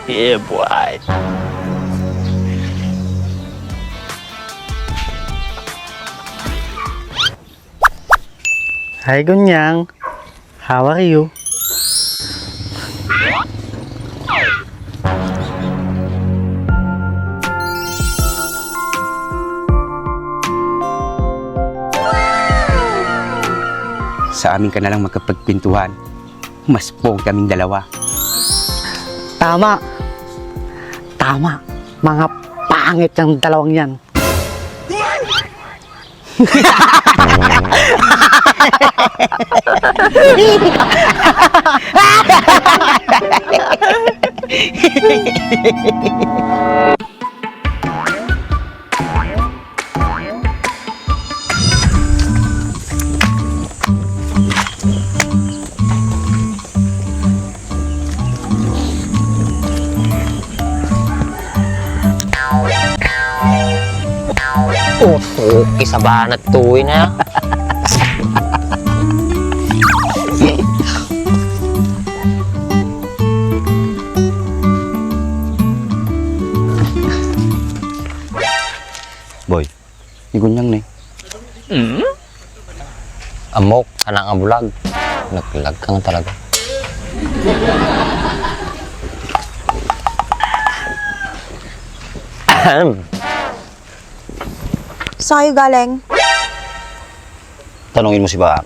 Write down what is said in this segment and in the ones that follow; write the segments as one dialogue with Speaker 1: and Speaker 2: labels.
Speaker 1: Yeah, boy.
Speaker 2: Hi, Gunyang. How are you?
Speaker 3: Sa amin ka na lang magkapagpintuhan. Mas pogi kaming dalawa.
Speaker 2: Tama. Tama. Mga pangit yung dalawang yan.
Speaker 1: Oh, sa banat tuwin na.
Speaker 3: Boy, igunyang na
Speaker 1: Amok, anang abulag. Naglag ka nga talaga.
Speaker 4: Saan kayo galing?
Speaker 3: Tanungin mo si Ba.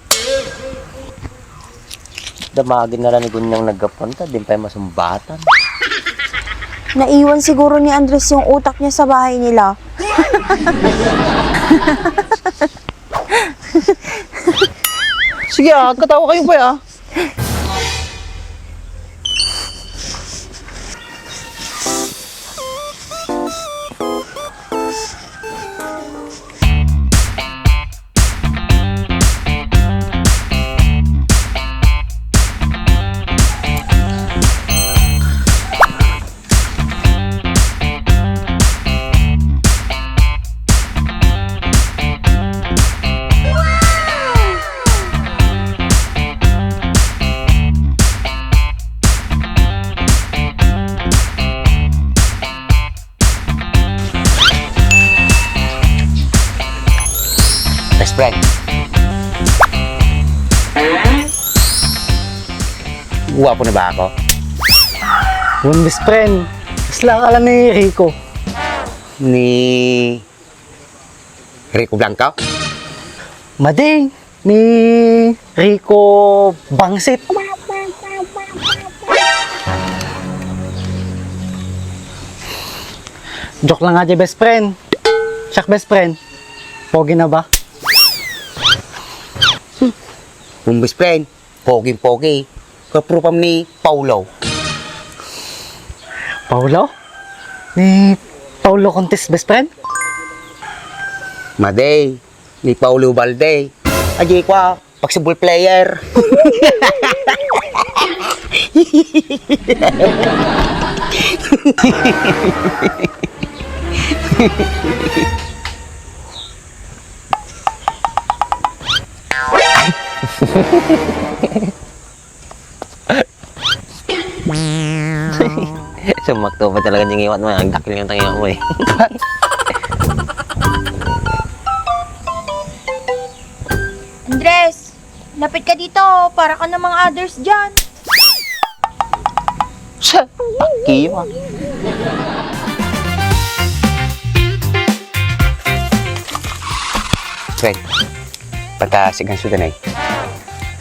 Speaker 1: Damagin na lang ni Gunyang nagkapunta, din pa yung masumbatan.
Speaker 4: Naiwan siguro ni Andres yung utak niya sa bahay nila.
Speaker 5: Sige katawa kayo ba
Speaker 3: Best friend. Guwapo na ba ako?
Speaker 2: One best friend. Isla ka lang ni Rico.
Speaker 3: Ni Rico Blanco?
Speaker 2: Mading. Ni Rico Bangsit. Joke lang nga dyan, best friend. Siyak, best friend. Pogi na ba?
Speaker 3: Kung best friend, pogi-pogi. Kaprupam ni Paulo.
Speaker 2: Paulo? Ni Paulo Contes, best friend?
Speaker 3: Maday, ni Paulo Balde. Aji kwa, pagsibol player.
Speaker 1: Sumakto pa talaga yung iwat mo. Ang dakil yung tangiwa mo eh.
Speaker 4: Andres, lapit ka dito. Para ka namang others dyan.
Speaker 1: Sa pakiwa.
Speaker 3: Friend, pagka sigang sudan ay.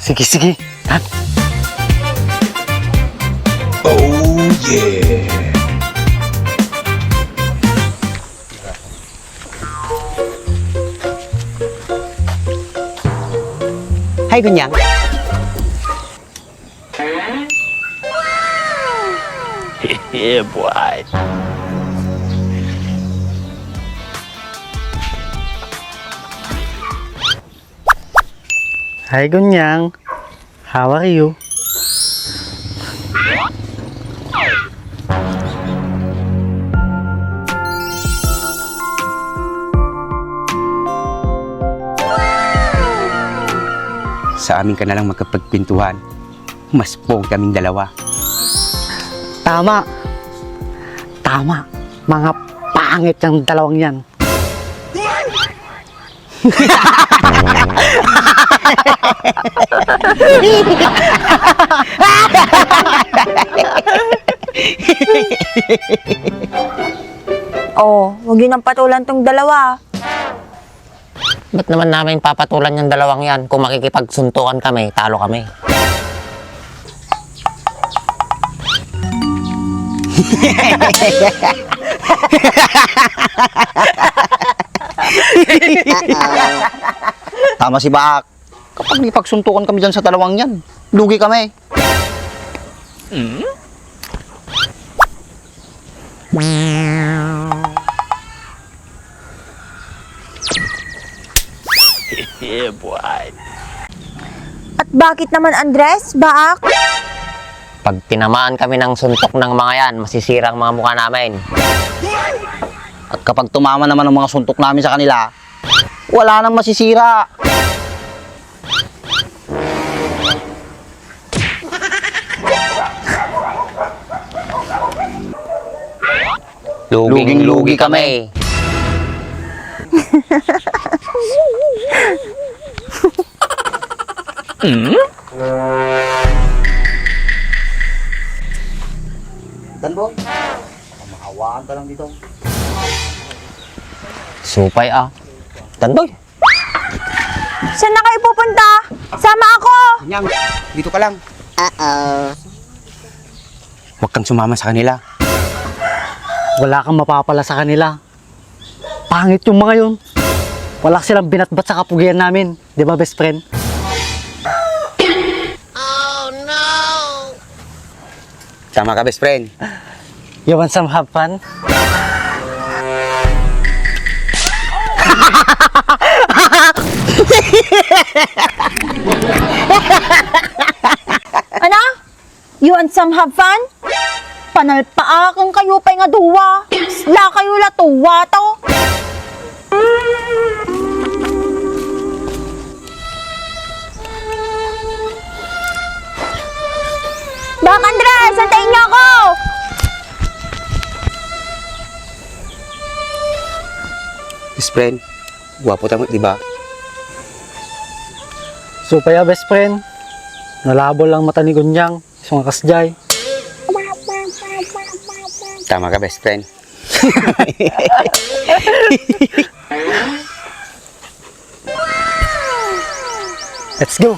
Speaker 2: Sige, sige. Ha?
Speaker 3: Hi, Gunyang.
Speaker 1: Yeah, boy.
Speaker 2: Hi, Gunyang. How are you?
Speaker 3: Sa amin ka na lang magkapagpintuhan. Mas pogi kaming dalawa.
Speaker 2: Tama. Tama. Mga pangit yung dalawang yan.
Speaker 4: Oh, huwag yun ang patulan tong dalawa.
Speaker 6: Ba't naman namin papatulan yung dalawang yan? Kung makikipagsuntukan kami, talo kami.
Speaker 5: Tama si Bak. Kapag may pagsuntukan kami dyan sa dalawang yan, lugi kami.
Speaker 4: At bakit naman, Andres? Baak?
Speaker 6: Pag tinamaan kami ng suntok ng mga yan, masisira ang mga mukha namin.
Speaker 5: At kapag tumama naman ang mga suntok namin sa kanila, wala nang masisira.
Speaker 6: Luging-lugi kami.
Speaker 5: Danbo, makawaan ka lang dito.
Speaker 6: Supay ah. Tandoy.
Speaker 4: Saan na kayo pupunta? Sama ako!
Speaker 3: Nyang, dito ka lang. Huwag kang sumama sa kanila.
Speaker 2: Wala kang mapapala sa kanila. Pangit yung mga yun. Wala silang binatbat sa kapugian namin. Di ba, best friend?
Speaker 3: Tama ka, best friend.
Speaker 2: You want some have fun?
Speaker 4: Ano? You want some have fun? Panalpaakang kayo pa nga duwa. La kayo latuwa to. Bak, Andres! Antayin niyo ako!
Speaker 3: Best friend, guwapo tamo, di ba?
Speaker 2: Supaya, best friend. Nalabo lang mata ni Gunyang. Isang kasjay.
Speaker 3: Tama ka, best friend.
Speaker 2: Let's go!